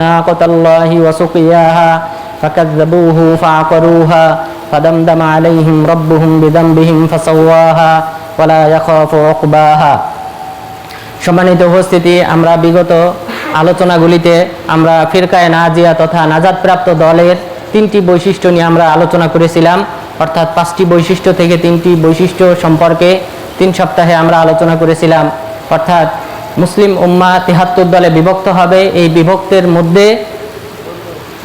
ناقة الله وسقياها فكذبوه فعقروها فدمدم عليهم ربهم بذنبهم فسواها ولا يخاف عقباها। সম্মানিত উপস্থিতি, আমরা বিগত আলোচনাগুলিতে আমরা ফিরকায়ে নাজিয়া তথা নাজাতপ্রাপ্ত দলের তিনটি বৈশিষ্ট্য নিয়ে আমরা আলোচনা করেছিলাম। অর্থাৎ 5টি বৈশিষ্ট্য থেকে 3টি বৈশিষ্ট্য সম্পর্কে 3 সপ্তাহে আমরা আলোচনা করেছিলাম। অর্থাৎ মুসলিম উম্মাহ 73 দলে বিভক্ত হবে। এই বিভক্তের মধ্যে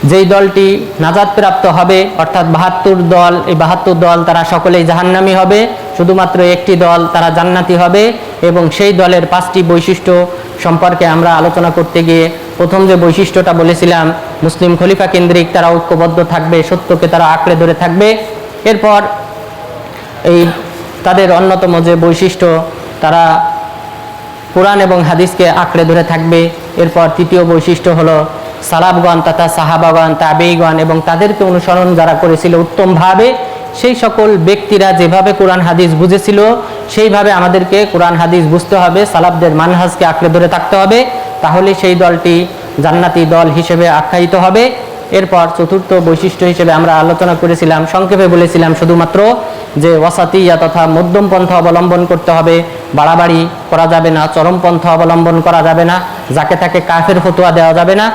যেই দলটি নাজাতপ্রাপ্ত হবে অর্থাৎ 72 দল, এই 72 দল তারা সকলেই জাহান্নামী হবে, শুধুমাত্র একটি দল তারা জান্নাতি হবে। এবং সেই দলের 5টি বৈশিষ্ট্য সম্পর্কে আমরা আলোচনা করতে গিয়ে প্রথম যে বৈশিষ্ট্যটা বলেছিলাম, মুসলিম খলিফা কেন্দ্রিক তারা ঐক্যবদ্ধ থাকবে, সত্যকে তারা আঁকড়ে ধরে থাকবে। এরপর এই তাদের অন্যতম যে বৈশিষ্ট্য, তারা কোরআন এবং হাদিসকে আঁকড়ে ধরে থাকবে। এরপর তৃতীয় বৈশিষ্ট্য হলো সালাফগণ তথা সাহাবাগণ, তাবেঈগণ এবং তাদেরকে অনুসরণ যারা করেছিল উত্তমভাবে, সেই সকল ব্যক্তিরা যেভাবে কোরআন হাদিস বুঝেছিল সেইভাবে আমাদেরকে কোরআন হাদিস বুঝতে হবে, সালাফদের মানহাজকে আঁকড়ে ধরে থাকতে হবে, তাহলে সেই দলটি জান্নাতি দল হিসেবে আখ্যায়িত হবে। এরপর চতুর্থ বৈশিষ্ট্য হিসেবে আমরা আলোচনা করেছিলাম, সংক্ষেপে বলেছিলাম শুধুমাত্র যে ওয়াসাতিয়া তথা মধ্যম পন্থা অবলম্বন করতে হবে, বাড়াবাড়ি করা যাবে না, চরম পন্থা অবলম্বন করা যাবে না, যাকে তাকে কাফের ফতোয়া দেওয়া যাবে না,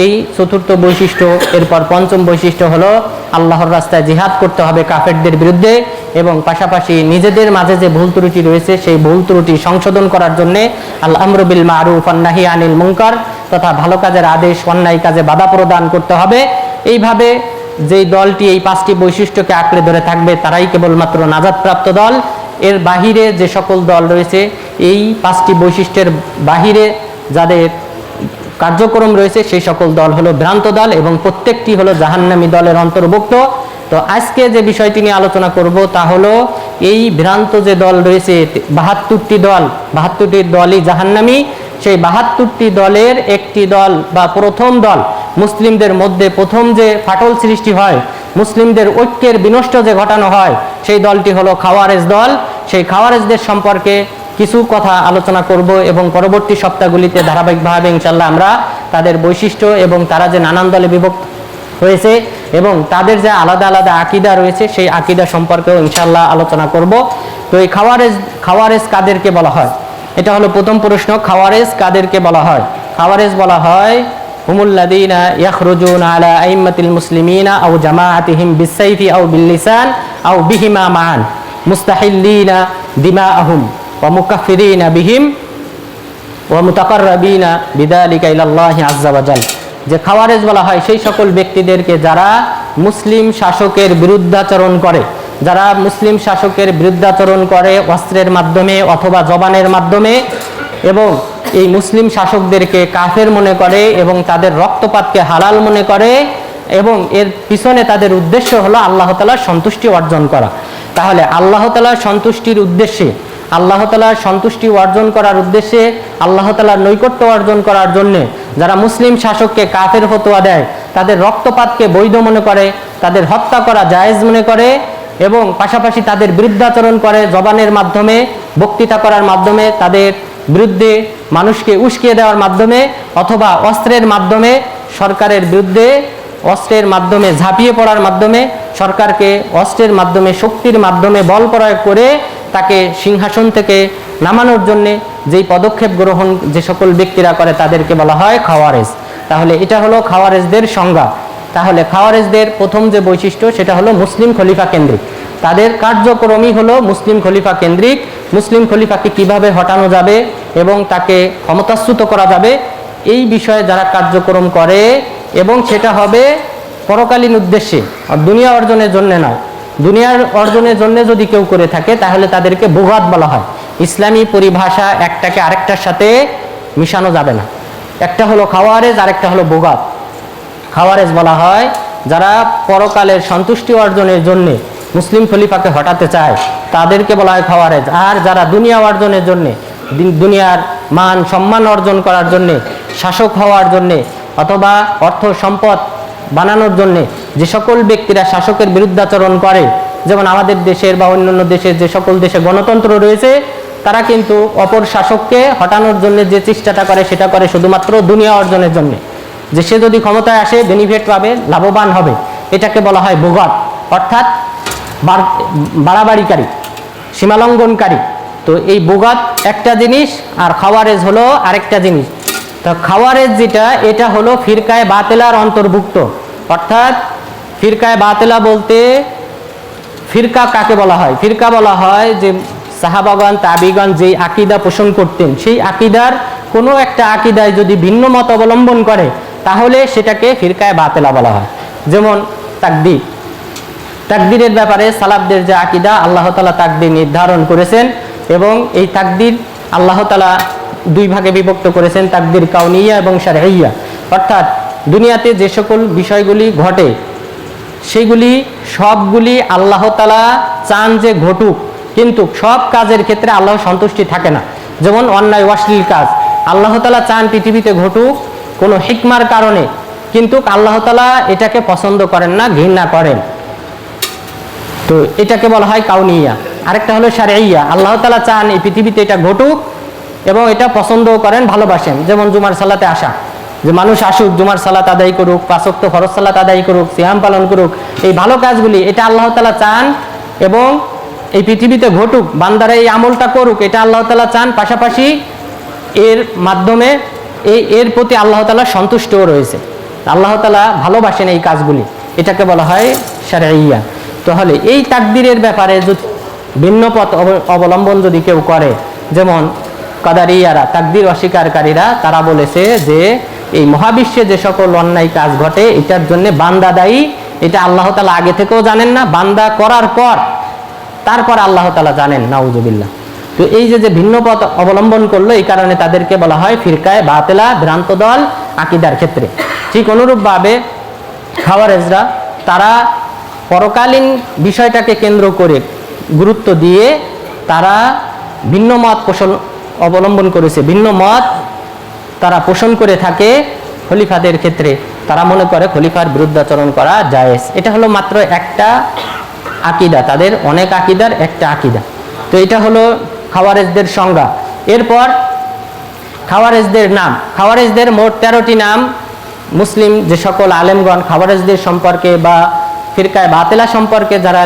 এই চতুর্থ বৈশিষ্ট্য। এরপর পঞ্চম বৈশিষ্ট্য হলো আল্লাহর রাস্তায় জিহাদ করতে হবে কাফেরদের বিরুদ্ধে, এবং পাশাপাশি নিজেদের মাঝে যে ভুল ত্রুটি রয়েছে সেই ভুল ত্রুটি সংশোধন করার জন্য আল আমরু বিল মারুফ ওয়ান নাহি আনিল মুনকার তথা ভালো কাজের আদেশ, অন্যায় কাজে বাধা প্রদান করতে হবে। এইভাবে যেই দলটি এই 5টি বৈশিষ্ট্যকে আঁকড়ে ধরে থাকবে তারাই কেবলমাত্র নাজাতপ্রাপ্ত দল। এর বাহিরে যে সকল দল রয়েছে, এই 5টি বৈশিষ্ট্যের বাহিরে যাদের কার্যক্রম রয়েছে সেই সকল দল হলো ভ্রান্ত দল এবং প্রত্যেকটি হলো জাহান্নামী দলের অন্তর্ভুক্ত। তো আজকে যে বিষয়টি নিয়ে আলোচনা করব তা হলো এই ভ্রান্ত যে দল রয়েছে 72টি দল, 72টি দলই জাহান্নামী। সেই 72টি দলের একটি দল বা প্রথম দল, মুসলিমদের মধ্যে প্রথম যে ফাটল সৃষ্টি হয়, মুসলিমদের ঐক্যের বিনষ্ট যে ঘটানো হয়, সেই দলটি হলো খাওয়ারেজ দল। সেই খাওয়ারেজদের সম্পর্কে কিছু কথা আলোচনা করব এবং পরবর্তী সপ্তাহগুলিতে ধারাবাহিকভাবে ইনশাল্লাহ আমরা তাদের বৈশিষ্ট্য এবং তারা যে নানান দলে বিভক্ত হয়েছে এবং তাদের যে আলাদা আলাদা আকীদা রয়েছে সেই আকীদা সম্পর্কেও ইনশাল্লাহ আলোচনা করব। তো এই খাওয়ারেজ কাদেরকে বলা হয়, এটা হলো প্রথম প্রশ্ন। খাওয়ারেজ কাদেরকে বলা হয়? খাওয়ারেজ বলা হয় হুমুল্লাযীনা ইয়াখরুজুনা আলা আইম্মাতিল মুসলিমিনা আও জামাআতিহিম বিসসাইফি আও বিল্লিসান আও বিহিমা মান মুস্তাহিল্লিনা দিমাআহুম ওয়া মুকাফফিরিনা বিহিম ওয়া মুতাকাররাবিনা বিযালিকা ইলাল্লাহি আযজা ওয়া জাল। যে খাওয়ারেজ বলা হয় সেই সকল ব্যক্তিদেরকে যারা মুসলিম শাসকের বিরুদ্ধাচরণ করে, যারা মুসলিম শাসকের বিরুদ্ধাচরণ করে অস্ত্রের মাধ্যমে অথবা জবানের মাধ্যমে, এবং এই মুসলিম শাসকদেরকে কাফের মনে করে এবং তাদের রক্তপাতকে হালাল মনে করে, এবং এর পিছনে তাদের উদ্দেশ্য হলো আল্লাহ তাআলার সন্তুষ্টি অর্জন করা। তাহলে আল্লাহ তাআলার সন্তুষ্টির উদ্দেশ্যে, আল্লাহ তাআলার সন্তুষ্টি অর্জন করার উদ্দেশ্যে, আল্লাহ তাআলার নৈকট্য অর্জন করার জন্য যারা মুসলিম শাসককে কাফের ফতোয়া দেয়, তাদের রক্তপাতকে বৈধ মনে করে, তাদের হত্যা করা জায়েজ মনে করে এবং পাশাপাশি তাদের বিরুদ্ধাচরণ করে জবানের মাধ্যমে, বক্তৃতা করার মাধ্যমে, তাদের বিরুদ্ধে মানুষকে উস্কিয়ে দেওয়ার মাধ্যমে অথবা অস্ত্রের মাধ্যমে সরকারের বিরুদ্ধে অস্ত্রের মাধ্যমে ঝাঁপিয়ে পড়ার মাধ্যমে, সরকারকে অস্ত্রের মাধ্যমে শক্তির মাধ্যমে বল প্রয়োগ করে তাকে সিংহাসন থেকে নামানোর জন্য যেই পদক্ষেপ গ্রহণ যে সকল ব্যক্তিরা করে তাদেরকে বলা হয় খাওয়ারেজ। তাহলে এটা হলো খাওয়ারেজদের সংজ্ঞা। তাহলে খাওয়ারেজদের প্রথম যে বৈশিষ্ট্য সেটা হলো মুসলিম খলিফা কেন্দ্রিক। তাদের কার্যক্রমই হলো মুসলিম খলিফা কেন্দ্রিক। মুসলিম খলিফাকে কিভাবে হটানো যাবে এবং তাকে ক্ষমতাচ্যুত করা যাবে এই বিষয়ে যারা কার্যক্রম করে, এবং সেটা হবে পরকালীন উদ্দেশ্যে, দুনিয়া অর্জনের জন্য নয়। দুনিয়ার অর্জনের জন্য যদি কেউ করে থাকে তাহলে তাদেরকে বুগাত বলা হয়। ইসলামী পরিভাষা একটাকে আরেকটার সাথে মিশানো যাবে না। একটা হলো খাওয়ারেজ, আরেকটা হলো বুগাত। খাওয়ারেজ বলা হয় যারা পরকালের সন্তুষ্টি অর্জনের জন্য মুসলিম খলিফাকে হটাতে চায় তাদেরকে বলা হয় খাওয়ারেজ। আর যারা দুনিয়া অর্জনের জন্য, দুনিয়ার মান সম্মান অর্জন করার জন্য, শাসক হওয়ার জন্যে অথবা অর্থ সম্পদ বানানোর জন্যে যে সকল ব্যক্তিরা শাসকের বিরুদ্ধাচরণ করে, যেমন আমাদের দেশের বা অন্যান্য দেশের যে সকল দেশে গণতন্ত্র রয়েছে, তারা কিন্তু অপর শাসককে হটানোর জন্য যে চেষ্টাটা করে সেটা করে শুধুমাত্র দুনিয়া অর্জনের জন্য। যে সে যদি ক্ষমতায় আসে বেনিফিট পাবে, লাভবান হবে, এটাকে বলা হয় বুগত, অর্থাৎ বাড়াবাড়িকারী, সীমালঙ্ঘনকারী। তো এই বুগত একটা জিনিস আর খাওয়ারেজ হলো আরেকটা জিনিস। তো খাওয়ারেজ যেটা, এটা হলো ফিরকায়ে বাতিলার অন্তর্ভুক্ত। অর্থাৎ ফিরকায়ে বাতিলা বলতে ফিরকা কাকে বলা হয়? ফিরকা বলা হয় যে সাহাবাগণ তাবিগণ যেই আকীদা পোষণ করতেন, সেই আকীদার কোনো একটা আকীদায় যদি ভিন্ন মত অবলম্বন করে তাহলে সেটাকে ফিরকায়ে বাতিলা বলা হয়। যেমন তাকদীর, তাকদীরের ব্যাপারে সালাফদের যে আকীদা, আল্লাহ তাআলা তাকদীর নির্ধারণ করেছেন এবং এই তাকদীর আল্লাহ তাআলা দুই ভাগে বিভক্ত করেছেন, তাকদীর কাউনিয়া এবং শারঈয়া। অর্থাৎ দুনিয়াতে যে সকল বিষয়গুলি ঘটে সেগুলি সবগুলি আল্লাহ তাআলা চান যে ঘটুক, কিন্তু সব কাজের ক্ষেত্রে আল্লাহ সন্তুষ্টি থাকে না। যেমন অন্যায় অশ্লীল কাজ আল্লাহ তাআলা চান পৃথিবীতে ঘটুক কোনো হিকমার কারণে, কিন্তু আল্লাহ তাআলা এটাকে পছন্দ করেন না, ঘৃণা করেন। তো এটাকে বলা হয় কাউনিয়া। আরেকটা হলো শারঈয়া, আল্লাহ তাআলা চান এই পৃথিবীতে এটা ঘটুক এবং এটা পছন্দও করেন, ভালোবাসেন। যেমন জুমার সালাতে আসা, যে মানুষ আসুক, জুমার সালাত আদায় করুক, 5 ওয়াক্ত ফরজ সালাত আদায় করুক, সিয়াম পালন করুক, এই ভালো কাজগুলি এটা আল্লাহ তাআলা চান এবং এই পৃথিবীতে ঘটুক, বান্দারা এই আমলটা করুক, এটা আল্লাহ তাআলা চান। পাশাপাশি এর মাধ্যমে এর প্রতি আল্লাহ তাআলা সন্তুষ্টও রয়েছে, আল্লাহ তাআলা ভালোবাসেন এই কাজগুলি, এটাকে বলা হয় শারঈয়া। তাহলে এই তাকদীরের ব্যাপারে যদি ভিন্ন পথ অবলম্বন যদি কেউ করে, যেমন কাদারিয়ারা, তাকদীর অস্বীকারীরা, তারা বলেছে যে এই মহাবিশ্বে যে সকল অন্যায় কাজ ঘটে এটার জন্য বান্দা দায়ী, এটা আল্লাহ তাআলা আগে থেকেও জানেন না, বান্দা করার পর তারপর আল্লাহ তাআলা জানেন, নাউজুবিল্লাহ। তো এই যে ভিন্ন পথ অবলম্বন করলো, এই কারণে তাদেরকে বলা হয় ফিরকায়ে বাতিলা, ভ্রান্ত দল আকীদার ক্ষেত্রে। ঠিক অনুরূপভাবে খাওয়ারেজরা, তারা পরকালীন বিষয়টাকে কেন্দ্র করে গুরুত্ব দিয়ে তারা ভিন্ন মত অবলম্বন করেছে, ভিন্ন মত তারা পোষণ করে থাকে খলিফাদের ক্ষেত্রে। তারা মনে করে খলিফার বিরুদ্ধাচরণ করা জায়েজ। এটা হলো মাত্র একটা আকীদা, তাদের অনেক আকীদার একটা আকীদা। তো এটা হলো খাওয়ারেজদের সংজ্ঞা। এরপর খাওয়ারেজদের নাম, খাওয়ারেজদের মোট 13টি নাম মুসলিম যে সকল আলেমগণ খাওয়ারেজদের সম্পর্কে বা ফিরকায়ে বাতিলা সম্পর্কে যারা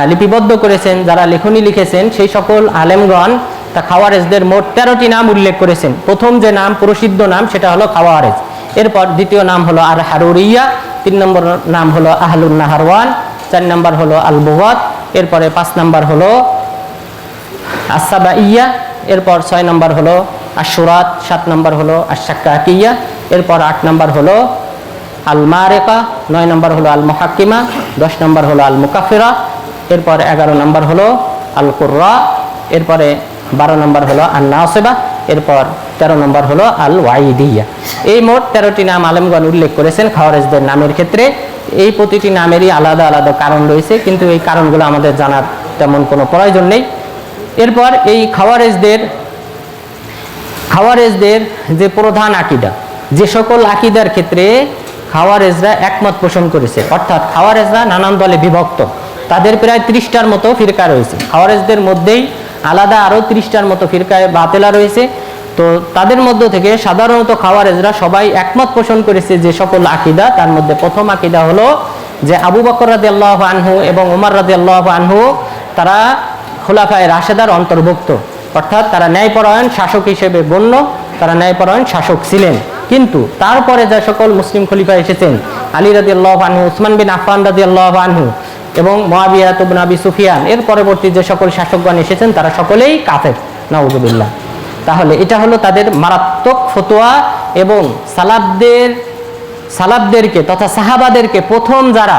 লিপিবদ্ধ করেছেন, যারা লেখনী লিখেছেন, সেই সকল আলেমগণ তা খাওয়ারেজদের মোট 13টি নাম উল্লেখ করেছেন। প্রথম যে নাম, প্রসিদ্ধ নাম, সেটা হলো খাওয়ারেজ। এরপর দ্বিতীয় নাম হলো আর হারুরিয়া, 3 নম্বর নাম হলো আহলুন নাহারওয়ান, 4 নম্বর হলো আল বুগাত, এরপরে 5 নম্বর হলো আসসাবাইয়া, এরপর 6 নম্বর হলো আশুরাত, 7 নম্বর হলো আশাক্কাকিয়া, এরপর 8 নম্বর হলো আল মারেকা, 9 নম্বর হলো আল মুহাক্কিমা, 10 নম্বর হলো আল মুকাফিরা, এরপর 11 নম্বর হলো আল কুররা, এরপরে 12 নম্বর হলো আল নাসিবা, এরপর 13 নম্বর হলো আল ওয়াইদিয়া। এই মোট 13টি নাম আলেমগণ উল্লেখ করেছেন খাওয়ারেজদের নামের ক্ষেত্রে। এই প্রতিটি নামেরই আলাদা আলাদা কারণ রয়েছে, কিন্তু এই কারণগুলো আমাদের জানার তেমন কোনো প্রয়োজন নেই। এরপর এই খাওয়ারেজদের যে প্রধান আকীদা, যে সকল আকীদার ক্ষেত্রে খাওয়ারেজরা একমত পোষণ করেছে, অর্থাৎ খাওয়ারেজরা নানান দলে বিভক্ত, তাদের প্রায় 30টার মতো ফিরকা রয়েছে। খাওয়ারেজদের মধ্যেই আলাদা আরও 30টার মতো ফিরকায়ে বাতিলা রয়েছে। তো তাদের মধ্য থেকে সাধারণত খাওয়ারেজরা সবাই একমত পোষণ করেছে যে সকল আকীদা, তার মধ্যে প্রথম আকীদা হলো যে আবু বকর রাদিয়াল্লাহু আনহু এবং ওমর রাদিয়াল্লাহু আনহু তারা খুলাফায়ে রাশেদার অন্তর্ভুক্ত, অর্থাৎ তারা ন্যায়পরায়ণ শাসক হিসেবে গণ্য, তারা ন্যায়পরায়ণ শাসক ছিলেন। কিন্তু তারপরে যে সকল মুসলিম খলিফা এসেছেন, আলী রাদিয়াল্লাহু আনহু, উসমান বিন আফফান রাদিয়াল্লাহু আনহু এবং মুআবিয়া ইবনে আবি সুফিয়ান, এর পরবর্তী যে সকল শাসকগণ এসেছেন তারা সকলেই কাফের, নাউযুবিল্লাহ। তাহলে এটা হলো তাদের মারাত্মক ফতোয়া। এবং সালাফদেরকে তথা সাহাবাদেরকে প্রথম যারা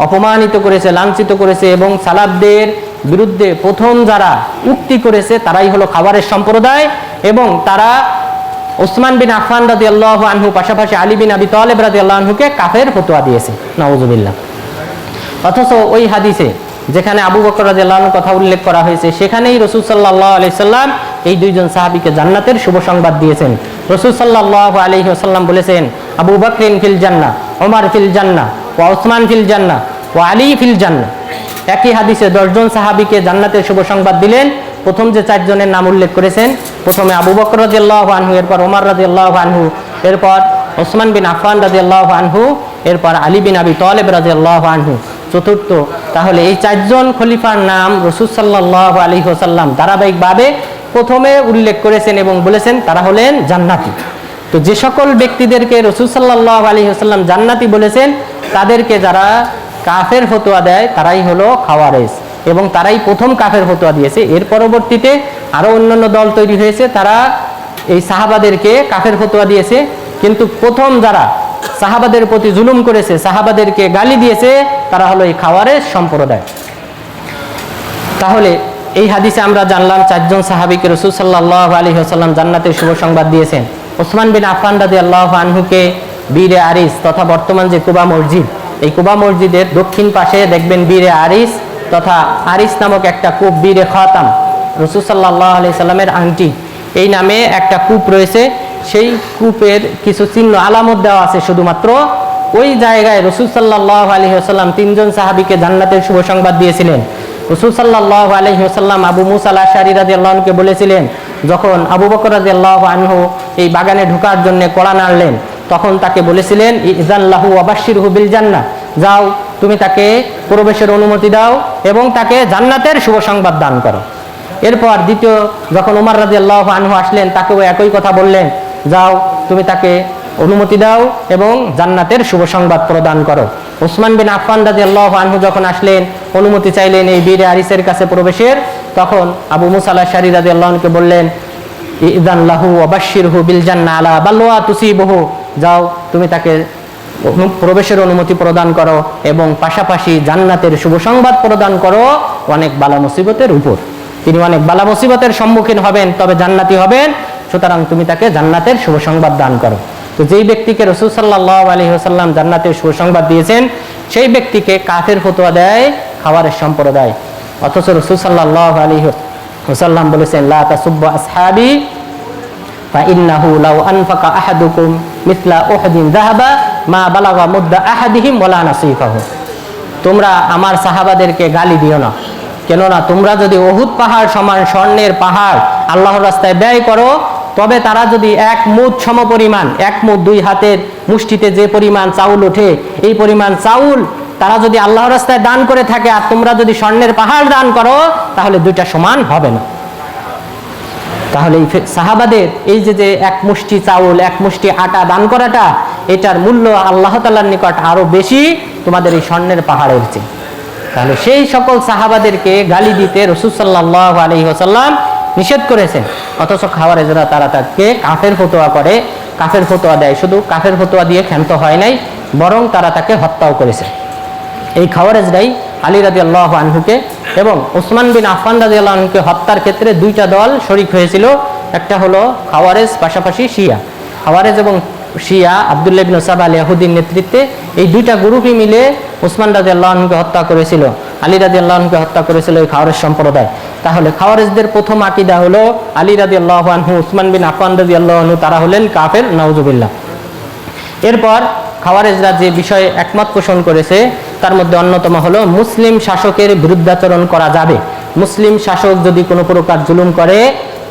অপমানিত করেছে, লাঞ্ছিত করেছে এবং সালাফদের বিরুদ্ধে প্রথম যারা উক্তি করেছে তারাই হলো খাওয়ারেজ সম্প্রদায়। এবং তারা উসমান বিন আফফান রাদিয়াল্লাহু আনহু পাশাপাশি আলী বিন আবি তালেব রাদিয়াল্লাহু আনহুকে কাফের ফতোয়া দিয়েছে, নাউযুবিল্লাহ। অথচ ওই হাদিসে যেখানে আবু বকর রাদিয়াল্লাহু আনহুর কথা উল্লেখ করা হয়েছে, সেখানেই রাসূল সাল্লাল্লাহু আলাইহি সাল্লাম এই দুইজন সাহাবীকে জান্নাতের শুভ সংবাদ দিয়েছেন। রাসূল সাল্লাল্লাহু আলাইহি ওয়াসাল্লাম বলেছেন, আবু বকরিন ফিল জান্নাহ, ওমর ফিল জান্নাহ, ওয়া উসমান ফিল জান্নাহ, ওয়া আলী ফিল জান্নাহ। একই হাদিসে 10 জন সাহাবীকে জান্নাতের শুভ সংবাদ দিলেন। প্রথম যে 4 জনের নাম উল্লেখ করেছেন, প্রথমে আবু বকর রাদিয়াল্লাহু আনহু, এরপর ওমর রাদিয়াল্লাহু আনহু, এরপর ওসমান বিন আফফান রাদিয়াল্লাহু আনহু, এরপর আলী বিন আবি তালেব রাদিয়াল্লাহু আনহু চতুর্থ। তাহলে এই চারজন খলিফার নাম রাসূল সাল্লাল্লাহু আলাইহি ওয়াসাল্লাম ধারাবাহিকভাবে প্রথমে উল্লেখ করেছেন এবং বলেছেন তারা হলেন জান্নাতি। তো যে সকল ব্যক্তিদেরকে রাসূল সাল্লাল্লাহু আলাইহি ওয়াসাল্লাম জান্নাতি বলেছেন তাদেরকে যারা কাফের ফতোয়া দেয় তারাই হলো খাওয়ারেজ, এবং তারাই প্রথম কাফের ফতোয়া দিয়েছে। এর পরবর্তীতে আরো অন্যান্য দল তৈরি হয়েছে, তারা এই সাহাবাদেরকে কাফের ফতোয়া দিয়েছে, কিন্তু প্রথম যারা সাহাবাদের প্রতি জুলুম করেছে, সাহাবাদেরকে গালি দিয়েছে, তারা হলো এই খাওয়ারেজ সম্প্রদায়। তাহলে এই হাদিসে আমরা জানলাম চারজন সাহাবীকে রাসূল সাল্লাল্লাহু আলাইহি ওয়াসাল্লাম জান্নাতের শুভ সংবাদ দিয়েছেন। ওসমান বিন আফফান রাদিয়াল্লাহু আনহুকে বীরে আরিস তথা বর্তমান যে কুবা মসজিদ, এই কুবা মসজিদের দক্ষিণ পাশে দেখবেন বীরে আরিস তথা আরিস নামক একটা কূপ, বীরে খাতাম, রাসূল সাল্লাল্লাহু আলাইহি সাল্লামের আংটি, এই নামে একটা কূপ রয়েছে। সেই কূপের কিছু চিহ্ন আলামত দেওয়া আছে। শুধুমাত্র ওই জায়গায় রাসূল সাল্লাল্লাহু আলাইহি ওয়াসাল্লাম তিনজন সাহাবীকে জান্নাতের শুভ সংবাদ দিয়েছিলেন। রাসূল সাল্লাল্লাহু আলাইহি ওয়াসাল্লাম আবু মুসা আল-আশআরী রাদিয়াল্লাহু আনহুকে বলেছিলেন, যখন আবু বকর রাদিয়াল্লাহু আনহু এই বাগানে ঢোকার জন্য কড়া নাড়লেন, তখন তাকে বলেছিলেন ইযান লাহু ওয়া বাশশিরহু বিল জান্নাহ, যাও তুমি তাকে প্রবেশের অনুমতি দাও এবং তাকে জান্নাতের শুভ সংবাদ দান করো। এরপর দ্বিতীয় যখন ওমর রাদিয়াল্লাহু আনহু আসলেন, তাকেও একই কথা বললেন, যাও তুমি তাকে অনুমতি দাও এবং জান্নাতের শুভ সংবাদ প্রদান করো। ওসমান বিন আফফান রাদিয়াল্লাহু আনহু যখন আসলেন, অনুমতি চাইলেন এই বীরে আরিসের কাছে প্রবেশের, তখন আবু মুসা আল-আশআরী রাদিয়াল্লাহু আনহুকে বললেন ইযান লাহু ওয়া বাশশিরহু বিল জান্নাহ আলা বালওয়া তুসিবহু, যাও তুমি তাকে প্রবেশের অনুমতি প্রদান করো এবং পাশাপাশি জান্নাতের শুভ সংবাদ প্রদান করো অনেক বালা মুসিবতের উপর। তিনি অনেক বালা মুসিবতের সম্মুখীন হবেন, তবে জান্নাতি হবেন, সুতরাং তুমি তাকে জান্নাতের শুভ সংবাদ দান করো। তো যেই ব্যক্তিকে রাসূল সাল্লাল্লাহু আলাইহি ওয়াসাল্লাম জান্নাতের শুভ সংবাদ দিয়েছেন, সেই ব্যক্তিকে কাফের ফতোয়া দেয় খাওয়ারেজ সম্প্রদায়। অথচ রাসূল সাল্লাল্লাহু আলাইহি ওয়াসাল্লাম বলেছেন, লা তাসুব্বু আসহাবি ফাইন্নাহু লাউ আনফাকা আহাদুকুম মিসলা উহুদিন যাহাবা মা বালাগা মুদ্দা আহাদিহিম ওয়ালা নাসিফাহু। তোমরা আমার সাহাবাদেরকে গালি দিও না, কেননা তোমরা যদি উহুদ পাহাড় সমান স্বর্ণের পাহাড় আল্লাহর রাস্তায় ব্যয় করো, তবে তারা যদি এক মুদ সমপরিমাণ, এক মুদ দুই হাতের মুষ্টিতে যে পরিমাণ চাউল ওঠে, এই পরিমাণ চাউল তারা যদি আল্লাহর রাস্তায় দান করে থাকে আর তোমরা যদি স্বর্ণের পাহাড় দান করো, তাহলে দুইটা সমান হবে না। তাহলে এই সাহাবাদের এই যে এক মুষ্টি চাউল, এক মুষ্টি আটা দান করাটা, এটার মূল্য আল্লাহ তাআলার নিকট আরো বেশি তোমাদের এই স্বর্ণের পাহাড়ের চেয়ে। তাহলে সেই সকল সাহাবাদেরকে গালি দিতে রাসূল সাল্লাল্লাহু আলাইহি ওয়াসাল্লাম নিষেধ করেছেন। অথচ খাওয়ারেজরা তারা তাকে কাফের ফতোয়া করে, কাফের ফতোয়া দেয়। শুধু কাফের ফতোয়া দিয়ে ক্ষান্ত হয় নাই, বরং তারা তাকে হত্যাও করেছে। এই খাওয়ারেজরাই আলী রাদিয়াল্লাহু আনহুকে এবং ওসমান বিন আফফান রাদিয়াল্লাহু আনহুকে হত্যার ক্ষেত্রে দুইটা দল শরীক হয়েছিল। একটা হলো খাওয়ারেজ, পাশাপাশি শিয়া। খাওয়ারেজ এবং শিয়া আব্দুল্লাহ ইবনে সাবা আল ইহুদির নেতৃত্বে এই দুইটা গ্রুপই মিলে ওসমান রাদিয়াল্লাহু আনহুকে হত্যা করেছিল, আলী রাদিয়াল্লাহু আনহুকে হত্যা করেছিল এই খাওয়ারেজ সম্প্রদায়। তাহলে খাওয়ারেজদের প্রথম আকীদা হলো আলী রাদিয়াল্লাহু আনহু, ওসমান বিন আফফান রাদিয়াল্লাহু আনহু তারা হলেন কাফের, নাউজুবিল্লাহ। এরপর খাওয়ারেজরা যে বিষয়ে একমত পোষণ করেছে তার মধ্যে অন্যতম হলো মুসলিম শাসকের বিরুদ্ধাচরণ করা যাবে। মুসলিম শাসক যদি কোনো প্রকার জুলুম করে,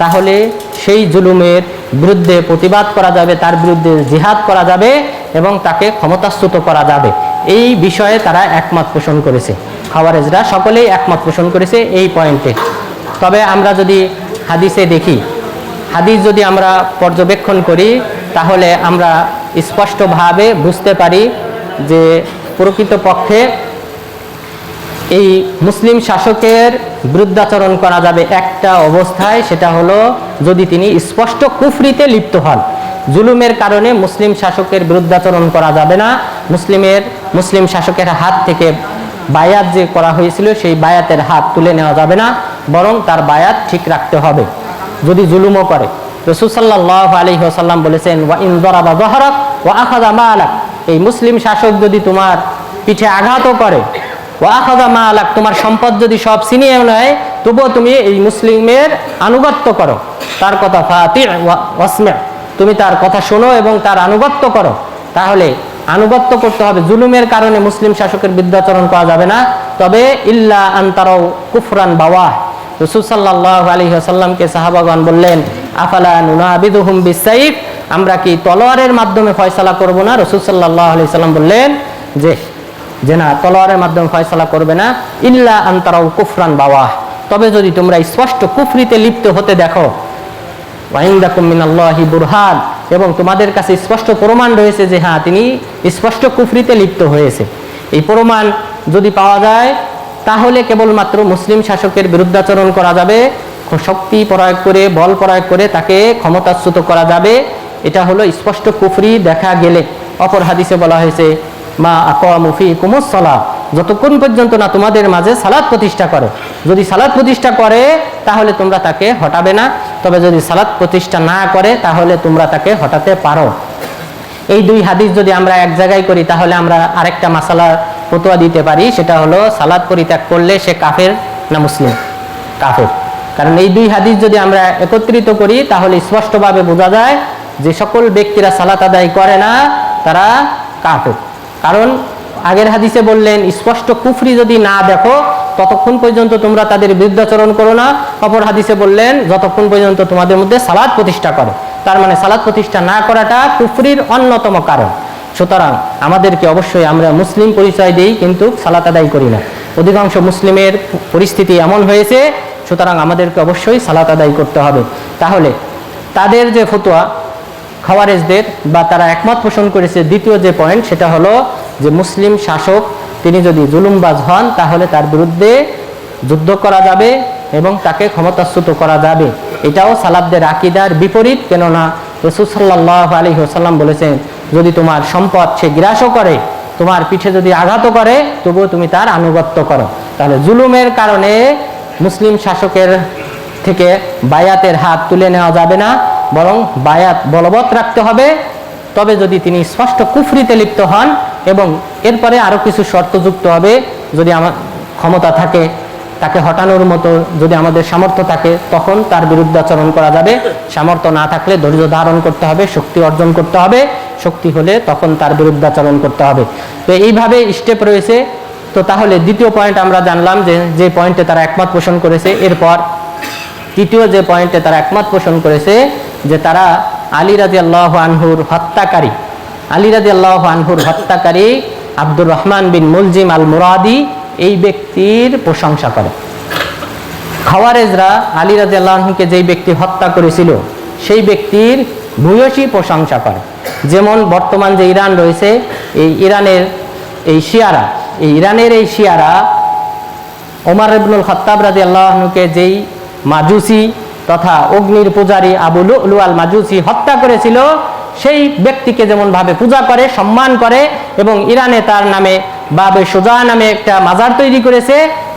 তাহলে সেই জুলুমের বিরুদ্ধে প্রতিবাদ করা যাবে, তার বিরুদ্ধে জিহাদ করা যাবে এবং তাকে ক্ষমতাচ্যুত করা যাবে। এই বিষয়ে তারা একমত পোষণ করেছে। খাওয়ারেজরা সকলেই একমত পোষণ করেছে এই পয়েন্টে। তবে আমরা যদি হাদিসে দেখি, হাদিস যদি আমরা পর্যবেক্ষণ করি, তাহলে আমরা স্পষ্টভাবে বুঝতে পারি যে প্রকৃতপক্ষে এই মুসলিম শাসকের বিরুদ্ধাচরণ করা যাবে একটা অবস্থায়, সেটা হলো যদি তিনি স্পষ্ট কুফরিতে লিপ্ত হন। জুলুমের কারণে মুসলিম শাসকের বিরুদ্ধাচরণ করা যাবে না। মুসলিম শাসকের হাত থেকে বায়াত যে করা হয়েছিল, সেই বায়াতের হাত তুলে নেওয়া যাবে না, বরং তার বায়াত ঠিক রাখতে হবে যদি জুলুমও করে। রাসূল সাল্লাল্লাহু আলাইহি ওয়াসাল্লাম বলেছেন, ওয়া ইন দারাবা যাহরাক ওয়া আখাযা মালাক, এই মুসলিম শাসক যদি তোমার পিঠে আঘাতও করে, ওয়া আখাযা মালাক, তোমার সম্পদ যদি সব ছিনিয়ে নেয়, তবুও তুমি এই মুসলিমের আনুগত্য করো, তার কথা ফাতি ওয়াসমি', তুমি তার কথা শোনো এবং তার আনুগত্য করো। তাহলে আনুগত্য করতে হবে। জুলুমের কারণে মুসলিম শাসকের বিরুদ্ধাচরণ করা যাবে না। তবে ইল্লা আন তারাউ কুফরান বাওয়াহ, রাসূল সাল্লাল্লাহু আলাইহি ওয়াসাল্লামকে সাহাবাগণ বললেন, আফালা নুনাবিদুহুম বিসাইফ আমরা কি তলোয়ারের মাধ্যমে ফয়সালা করব না? রাসূল সাল্লাল্লাহু আলাইহি সাল্লাম বললেন যে না, তলোয়ারের মাধ্যমে ফয়সালা করবে না, ইল্লা আন তারাউ কুফরান বাওয়াহ, তবে যদি তোমরা স্পষ্ট কুফরিতে লিপ্ত হতে দেখো, ওয়া ইনদাকুম মিনাল্লাহি বুরহান, এবং তোমাদের কাছে স্পষ্ট প্রমাণ রয়েছে যে হ্যাঁ তিনি স্পষ্ট কুফরিতে লিপ্ত হয়েছে। এই প্রমাণ যদি পাওয়া যায় তাহলে কেবলমাত্র মুসলিম শাসকের বিরুদ্ধাচরণ করা যাবে, শক্তি প্রয়োগ করে, বল প্রয়োগ করে তাকে ক্ষমতাচ্যুত করা যাবে। এটা হলো স্পষ্ট কুফরি দেখা গেলে। অপর হাদিসে বলা হয়েছে, মা আকামু ফীকুমুস সালাহ, যতক্ষণ পর্যন্ত না তোমাদের মাঝে সালাত প্রতিষ্ঠা করে। যদি সালাত প্রতিষ্ঠা করে তাহলে তোমরা তাকে হটাবে না, তবে যদি সালাত প্রতিষ্ঠা না করে তাহলে তোমরা তাকে হটাতে পারো। এই দুই হাদিস যদি আমরা এক জায়গায় করি তাহলে আমরা আরেকটা মাসালার ফতোয়া দিতে পারি, সেটা হলো সালাত পরিত্যাগ করলে সে কাফের না মুসলিম? কাফের। কারণ এই দুই হাদিস যদি আমরা একত্রিত করি তাহলে স্পষ্টভাবে বোঝা যায় যে সকল ব্যক্তিরা সালাত আদায় করে না তারা কাফের। কারণ আগের হাদিসে বললেন স্পষ্ট কুফরি যদি না দেখো ততক্ষণ পর্যন্ত তোমরা তাদের বিরুদ্ধাচরণ করো না। অপর হাদিসে বললেন যতক্ষণ পর্যন্ত তোমাদের মধ্যে সালাত প্রতিষ্ঠা করে। তার মানে সালাত প্রতিষ্ঠা না করাটা কুফরির অন্যতম কারণ। সুতরাং আমাদেরকে অবশ্যই, আমরা মুসলিম পরিচয় দিই কিন্তু সালাত আদায় করি না, অধিকাংশ মুসলিমের পরিস্থিতি এমন হয়েছে, সুতরাং আমাদেরকে অবশ্যই সালাত আদায় করতে হবে। তাহলে তাদের যে ফতোয়া খাওয়ারেজদের, বা তারা একমত পোষণ করেছে দ্বিতীয় যে পয়েন্ট, সেটা হলো যে মুসলিম শাসক তিনি যদি জুলুমবাজ হন তাহলে তার বিরুদ্ধে যুদ্ধ করা যাবে এবং তাকে ক্ষমতাচ্যুত করা যাবে। এটাও সালাফদের আকীদার বিপরীত, কেননা রাসূল সাল্লাল্লাহু আলাইহি ওয়াসাল্লাম বলেছেন, যদি তোমার সম্পদ সে গ্রাসও করে, তোমার পিঠে যদি আঘাত করে, তবুও তুমি তার আনুগত্য করো। তাহলে জুলুমের কারণে মুসলিম শাসকের থেকে বায়াতের হাত তুলে নেওয়া যাবে না, বরং বায়াত বলবৎ রাখতে হবে। তবে যদি তিনি স্পষ্ট কুফরিতে লিপ্ত হন, এবং এরপরে আরও কিছু শর্ত যুক্ত হবে, যদি আমার ক্ষমতা থাকে তাকে হটানোর মতো, যদি আমাদের সামর্থ্য থাকে তখন তার বিরুদ্ধাচরণ করা যাবে, সামর্থ্য না থাকলে ধৈর্য ধারণ করতে হবে, শক্তি অর্জন করতে হবে, শক্তি হলে তখন তার বিরুদ্ধাচরণ করতে হবে। তো এইভাবে স্টেপ রয়েছে। তো তাহলে দ্বিতীয় পয়েন্ট আমরা জানলাম যে পয়েন্টে তারা একমত পোষণ করেছে। এরপর তৃতীয় যে পয়েন্টে তারা একমত পোষণ করেছে যে তারা আলী রাদিয়াল্লাহু আনহুর হত্যাকারী, আলী রাদিয়াল্লাহু আনহুর হত্যাকারী আব্দুর রহমান বিন মুলজিম আল মুরাদি, এই ব্যক্তির প্রশংসা করে। খাওয়ারেজরা আলী রাদিয়াল্লাহু আনহুকে যেই ব্যক্তি হত্যা করেছিল সেই ব্যক্তির ভূয়সী প্রশংসা করে। যেমন বর্তমান যে ইরান রয়েছে, এই ইরানের এই শিয়ারা ওমর ইবনুল খাত্তাব রাদিয়াল্লাহু আনহুকে যেই মাজুসি তথা অগ্নির পূজারী আবু লুলু আল মাজুসি হত্যা করেছিল, সেই ব্যক্তিকে যেমন ভাবে পূজা করে, সম্মান করে, এবং ইরানে তার নামে বাবে সোজা নামে একটা মাজার তৈরি করেছে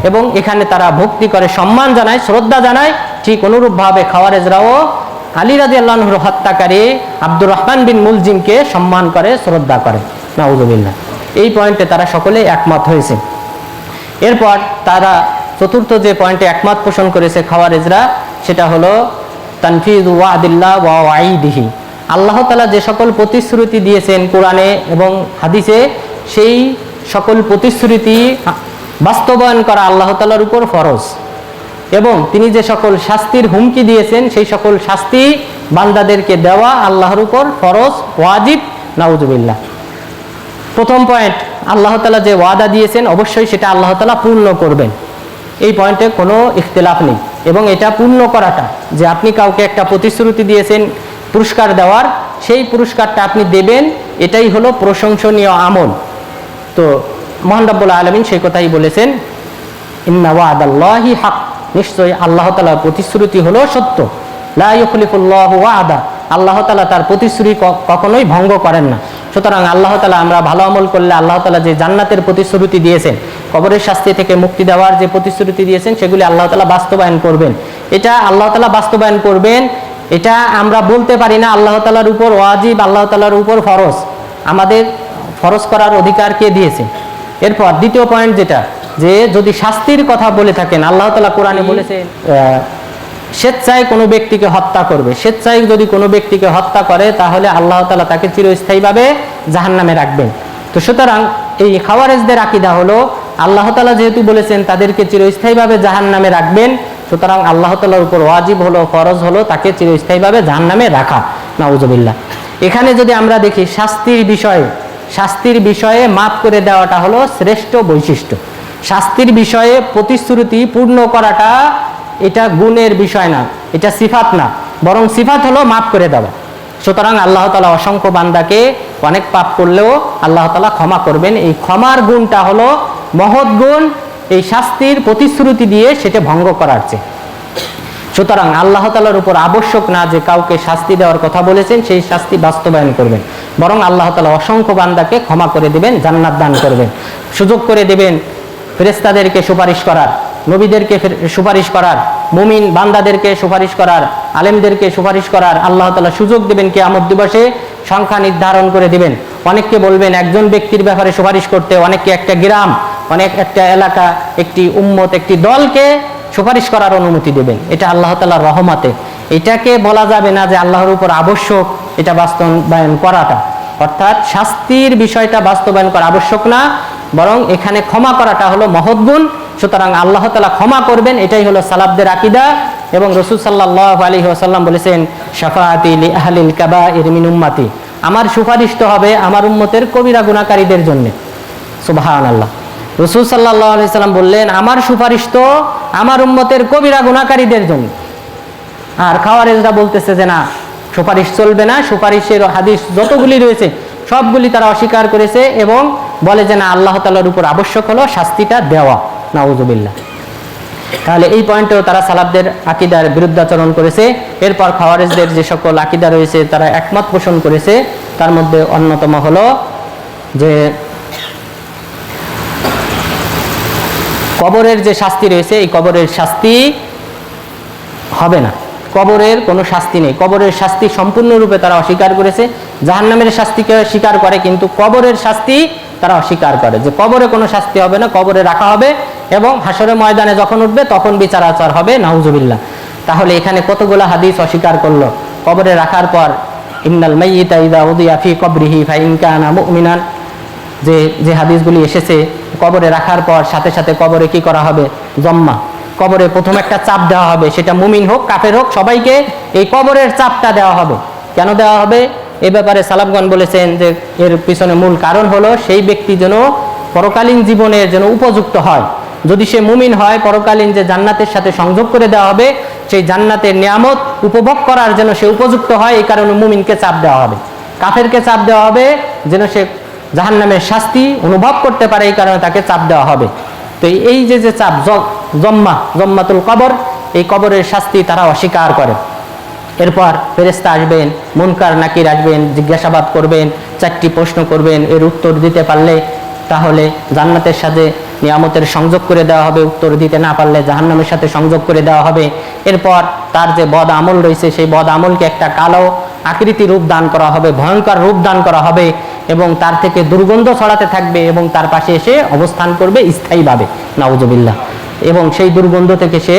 এবং এখানে তারা ভক্তি করে, সম্মান জানায়, শ্রদ্ধা জানায়। ঠিক অনুরূপভাবে খাওয়ারেজরাও আলী রাদিয়াল্লাহু আনহুর হত্যাকারী আব্দুর রহমান বিন মুলজিমকে সম্মান করে, শ্রদ্ধা করে। নাউযুবিল্লাহ। এই পয়েন্টে তারা সকলে একমত হয়েছে। এরপর তারা চতুর্থ যে পয়েন্টে একমত পোষণ করেছে খাওয়ারেজরা, সেটা হলো তানফিযু ওয়াদিল্লাহ ওয়া ওয়াঈদিহি। আল্লাহ তাআলা যে সকল প্রতিশ্রুতি দিয়েছেন কোরআনে এবং হাদিসে, সেই সকল প্রতিশ্রুতি বাস্তবায়ন করা আল্লাহ তাআলার উপর ফরজ, এবং তিনি যে সকল শাস্তির হুমকি দিয়েছেন সেই সকল শাস্তি বান্দাদেরকে দেওয়া আল্লাহর উপর ফরজ, ওয়াজিব। নাউযুবিল্লাহ। প্রথম পয়েন্ট, আল্লাহ তাআলা যে ওয়াদা দিয়েছেন অবশ্যই সেটা আল্লাহ তাআলা পূর্ণ করবেন, এই পয়েন্টে কোনো ইখতিলাফ নেই। এবং এটা পূর্ণ করাটা, যে আপনি কাউকে একটা প্রতিশ্রুতি দিয়েছেন পুরস্কার দেওয়ার, সেই পুরস্কারটা আপনি দেবেন, এটাই হলো প্রশংসনীয় আমল। তো মহান রব্বুল আলামিন সেই কথাই বলেছেন, ইন্না ওয়াদাল্লাহি হক, নিশ্চয়ই আল্লাহ তাআলার প্রতিশ্রুতি হলো সত্য। লা ইউখলিফুল্লাহু ওয়াদা, আল্লাহ তাআলা তার প্রতিশ্রুতি কখনোই ভঙ্গ করেন না। সুতরাং আল্লাহ তাআলা, আমরা ভালো আমল করলে আল্লাহ তাআলা যে জান্নাতের প্রতিশ্রুতি দিয়েছেন, কবরের শাস্তি থেকে মুক্তি দেওয়ার যে প্রতিশ্রুতি দিয়েছেন, সেগুলি আল্লাহ তাআলা বাস্তবায়ন করবেন। এটা আল্লাহ তাআলা বাস্তবায়ন করবেন, এটা আমরা বলতে পারি না আল্লাহ তাআলার উপর ওয়াজিব, আল্লাহ তাআলার উপর ফরজ। আমাদের ফরজ করার অধিকার কে দিয়েছে? এরপর দ্বিতীয় পয়েন্ট যেটা, যে যদি শাস্তির কথা বলে থাকেন, আল্লাহ তাআলা কোরআনে বলেছেন স্বেচ্ছায় কোনো ব্যক্তিকে হত্যা করবে, স্বেচ্ছায় যদি কোনো ব্যক্তিকে হত্যা করে তাহলে আল্লাহ তাআলা তাকে চিরস্থায়ীভাবে জাহান্নামে রাখবেন। তো সুতরাং এই খাওয়ারেজদের আকীদা হলো, আল্লাহ তাআলা যেহেতু বলেছেন তাদেরকে চিরস্থায়ীভাবে জাহান্নামে রাখবেন, সুতরাং আল্লাহ তাআলার উপর ওয়াজিব হলো, ফরজ হলো তাকে চিরস্থায়ীভাবে জাহান্নামে রাখা। নাউযুবিল্লাহ। এখানে যদি আমরা দেখি শাস্তির বিষয়ে মাফ করে দেওয়াটা হলো শ্রেষ্ঠ বৈশিষ্ট্য। শাস্তির বিষয়ে প্রতিশ্রুতি পূর্ণ করাটা এটা গুণের বিষয় না, এটা সিফাত না, বরং সিফাত হলো মাফ করে দেওয়া। সুতরাং আল্লাহ তাআলা অসংখ্য বান্দাকে অনেক পাপ করলেও আল্লাহ তাআলা ক্ষমা করবেন। এই ক্ষমার গুণটা হলো মহৎ গুণ, এই শাস্তির প্রতিশ্রুতি দিয়ে সেটা ভঙ্গ করার চেয়ে। সুতরাং আল্লাহ তাআলার উপর আবশ্যক না যে কাউকে শাস্তি দেওয়ার কথা বলেছেন সেই শাস্তি বাস্তবায়ন করবেন, বরং আল্লাহ তাআলা অসংখ্য বান্দাকে ক্ষমা করে দিবেন, জান্নাত দান করবেন, সুযোগ করে দিবেন ফেরেশতাদেরকে সুপারিশ করার, নবীদেরকে সুপারিশ করার, মুমিন বান্দাদেরকে সুপারিশ করার, আলেমদেরকে সুপারিশ করার আল্লাহ তাআলা সুযোগ দিবেন। কিয়ামত দিবসে সংখ্যা নির্ধারণ করে দিবেন। অনেককে বলবেন একজন ব্যক্তির ব্যাপারে সুপারিশ করতে, অনেককে একটা গ্রাম, অনেক একটা এলাকা, একটি উম্মত, একটি দলকে সুপারিশ করার অনুমতি দেবেন। এটা আল্লাহ তাআলার রহমতে। এটাকে বলা যাবে না যে আল্লাহর উপর আবশ্যক এটা বাস্তবায়ন করাটা, অর্থাৎ শাস্তির বিষয়টা বাস্তবায়ন করা আবশ্যক না, বরং এখানে ক্ষমা করাটা হলো মহৎ গুণ। সুতরাং আল্লাহ তাআলা ক্ষমা করবেন, এটাই হলো সালাফদের আকীদা। এবং রাসূল সাল্লাল্লাহু আলাইহি ওয়াসাল্লাম বলেছেন, শাফাআতি লি আহলিল কাবাইর মিন উম্মতি, আমার সুপারিশ তো হবে আমার উম্মতের কবিরা গুনাহকারীদের জন্য। সুবহানাল্লাহ। রাসূল সাল্লাল্লাহু আলাইহি ওয়াসাল্লাম বললেন, আমার সুপারিশ তো আমার উম্মতের কবিরা গুনাহকারীদের জন্য। আর খাওয়ারেজরা বলতেছে যে না, সুপারিশ চলবে না, সুপারিশের হাদিস যতগুলি রয়েছে সবগুলি তারা অস্বীকার করেছে এবং বলে যে না, আল্লাহ তাআলার উপর আবশ্যক হলো শাস্তিটা দেওয়া। নাউযুবিল্লাহ। তাহলে এই পয়েন্টেও তারা সালাফদের আকীদার বিরুদ্ধাচরণ করেছে। এরপর খাওয়ারেজদের যে সকল আকীদা রয়েছে তারা একমত পোষণ করেছে। তার মধ্যে অন্যতম হলো যে কবরের যে শাস্তি রয়েছে, এই কবরের শাস্তি হবে না, কবরের কোনো শাস্তি নেই। কবরের শাস্তি সম্পূর্ণরূপে তারা অস্বীকার করেছে। জাহান্নামের শাস্তিকে স্বীকার করে, কিন্তু কবরের শাস্তি তারা অস্বীকার করে যে কবরে কোনো শাস্তি হবে না, কবরে রাখা হবে এবং হাসরের ময়দানে যখন উঠবে তখন বিচার আচার হবে। নাউযুবিল্লাহ। তাহলে এখানে কতগুলো হাদিস অস্বীকার করলো। কবরে রাখার পর ইন্নাল মাইয়িতা ইযা উযিয়া ফি কবরিহি ফাইন কানা মুমিনান, যে হাদিসগুলি এসেছে, কবরে রাখার পর সাথে সাথে কবরে কি করা হবে? জম্মা, কবরে প্রথম একটা চাপ দেওয়া হবে, সেটা মুমিন হোক কাফের হোক সবাইকে এই কবরের চাপটা দেওয়া হবে। কেন দেওয়া হবে? এ ব্যাপারে সালাফগণ বলেছেন যে এর পিছনে মূল কারণ হলো সেই ব্যক্তি যেন পরকালীন জীবনের যেন উপযুক্ত হয়। যদি সে মুমিন হয়, পরকালীন যে জান্নাতের সাথে সংযোগ করে দেওয়া হবে, সেই জান্নাতের নিয়ামত উপভোগ করার জন্য সে উপযুক্ত হয়, এই কারণে মুমিনকে চাপ দেওয়া হবে। কাফেরকে চাপ দেওয়া হবে যেন সে জাহান্নামের শাস্তি অনুভব করতে পারে, এই কারণে তাকে চাপ দেওয়া হবে। তো এই যে চাপ, জম্মাতুল কবর, এই কবরের শাস্তি তারা অস্বীকার করে। এরপর ফেরেশতা আসবেন, মুনকার নাকির আসবেন, জিজ্ঞাসাবাদ করবেন, 4টি প্রশ্ন করবেন। এর উত্তর দিতে পারলে তাহলে জান্নাতের সাথে নিয়ামতের সংযোগ করে দেওয়া হবে, উত্তর দিতে না পারলে জাহান্নামের সাথে সংযোগ করে দেওয়া হবে। এরপর তার যে বদ আমল রয়েছে সেই বদ আমলকে একটা কালো আকৃতি রূপ দান করা হবে, ভয়ঙ্কর রূপ দান করা হবে এবং তার থেকে দুর্গন্ধ ছড়াতে থাকবে এবং তার পাশে এসে অবস্থান করবে স্থায়ীভাবে। নাউযুবিল্লাহ। এবং সেই দুর্গন্ধ থেকে সে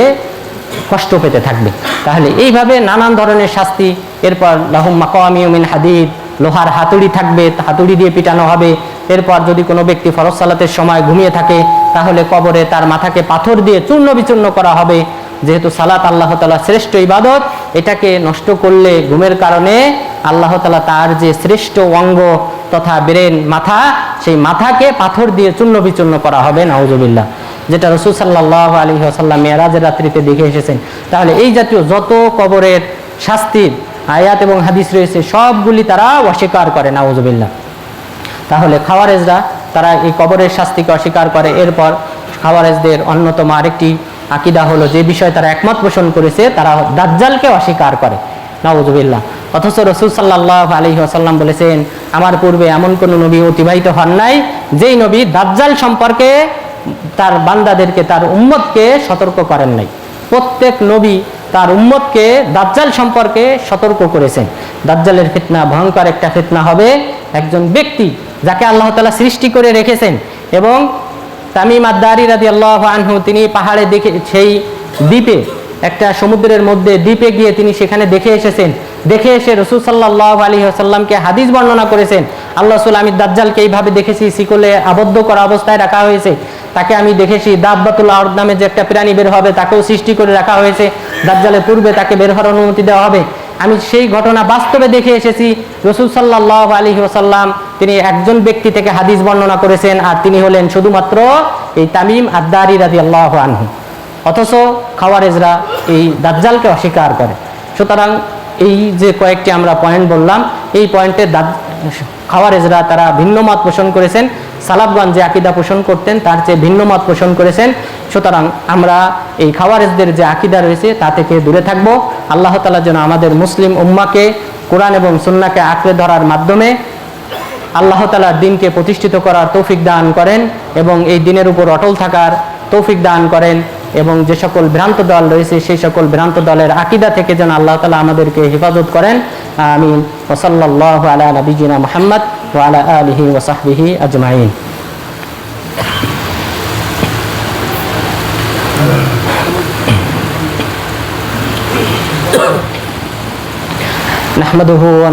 কষ্ট পেতে থাকবে। তাহলে এইভাবে নানান ধরনের শাস্তি। এরপর লাহুম মাকামিউ মিন হাদিদ, লোহার হাতুড়ি থাকবে, হাতুড়ি দিয়ে পিটানো হবে। এরপর যদি কোনো ব্যক্তি ফরজ সালাতের সময় ঘুমিয়ে থাকে তাহলে কবরে তার মাথাকে পাথর দিয়ে চূর্ণ বিচূর্ণ করা হবে। যেহেতু সালাত আল্লাহ তাআলা শ্রেষ্ঠ ইবাদত, এটাকে নষ্ট করলে ঘুমের কারণে আল্লাহ তাআলা তার যে শ্রেষ্ঠ অঙ্গ তথা ব্রেন, মাথা, সেই মাথাকে পাথর দিয়ে চূর্ণ বিচূর্ণ করা হবে। নাউযুবিল্লাহ। যেটা রাসূল সাল্লাল্লাহু আলাইহি ওয়াসাল্লাম মিরাজের রাত্রিতে দেখে এসেছেন। তাহলে এই জাতীয় যত কবরের শাস্তির আয়াত এবং হাদিস রয়েছে সবগুলি তারা অস্বীকার করে। নাউযুবিল্লাহ। তাহলে খাওয়ারেজরা তারা এই কবরের শাস্তিকে অস্বীকার করে। এরপর খাওয়ারেজদের অন্যতম আরেকটি আকীদা হলো, যে বিষয়ে তারা একমত পোষণ করেছে, তারা দাজ্জালকে অস্বীকার করে। নাউযুবিল্লাহ। অথচ রাসূল সাল্লাল্লাহু আলাইহি ওয়াসাল্লাম বলেছেন, আমার পূর্বে এমন কোন নবী অতিবাহিত হন নাই যেই নবী দাজ্জাল সম্পর্কে তার বান্দাদেরকে, তার উম্মতকে সতর্ক করেন নাই। প্রত্যেক নবী তার উম্মতকে দাজ্জাল সম্পর্কে সতর্ক করেছেন। দাজ্জালের ফিতনা ভয়ঙ্কর একটা ফিতনা হবে। একজন ব্যক্তি যাকে আল্লাহ তাআলা সৃষ্টি করে রেখেছেন এবং তামিম আদ-দারি রাদিয়াল্লাহু আনহু, তিনি পাহাড়ে দেখে, সেই দ্বীপে, একটা সমুদ্রের মধ্যে দ্বীপে গিয়ে তিনি সেখানে দেখে এসেছেন। দেখে এসে রাসূল সাল্লাল্লাহু আলাইহি ওয়াসাল্লামকে হাদিস বর্ণনা করেছেন, আল্লাহ রাসূল, আমি দাজ্জালকে এইভাবে দেখেছি, শিকলে আবদ্ধ করা অবস্থায় রাখা হয়েছে। তাকে আমি দেখেছি দাব্বাতুল আরদ নামে যে একটা প্রাণী বের হবে, তাকেও সৃষ্টি করে রাখা হয়েছে। দাজ্জালের পূর্বে তাকে বের হওয়ার অনুমতি দেওয়া হবে। আমি সেই ঘটনা বাস্তবে দেখে এসেছি। রাসূল সাল্লাল্লাহু আলাইহি ওয়াসাল্লাম তিনি একজন ব্যক্তি থেকে হাদিস বর্ণনা করেছেন, আর তিনি হলেন শুধুমাত্র এই তামিম আদ-দারি রাদিয়াল্লাহু আনহু। অথচ খাওয়ারেজরা এই দাজ্জালকে অস্বীকার করে। সুতরাং এই যে কয়েকটি আমরা পয়েন্ট বললাম, এই পয়েন্টে খাওয়ারেজরা তারা ভিন্ন মত পোষণ করেছেন, সালাফগণ যে আকীদা পোষণ করতেন তার চেয়ে ভিন্ন মত পোষণ করেছেন। সুতরাং আমরা এই খাওয়ারেজদের যে আকীদা রয়েছে তা থেকে দূরে থাকব। আল্লাহ তাআলা যেন আমাদের মুসলিম উম্মাহকে কোরআন এবং সুন্নাহকে আঁকড়ে ধরার মাধ্যমে আল্লাহ তাআলার দ্বীনকে প্রতিষ্ঠিত করার তৌফিক দান করেন এবং এই দ্বীনের উপর অটল থাকার তৌফিক দান করেন, এবং যে সকল ভ্রান্ত দল রয়েছে সেই সকল ভ্রান্ত দলের আকীদা থেকে যেন আল্লাহ তাআলা আমাদেরকে হেফাজত করেন। আমিন। ওয়া সাল্লাল্লাহু আলা নবিয়িনা মুহাম্মদ ওয়া আলা আলিহি ওয়া সাহবিহি আজমাইন। নাহমাদুহু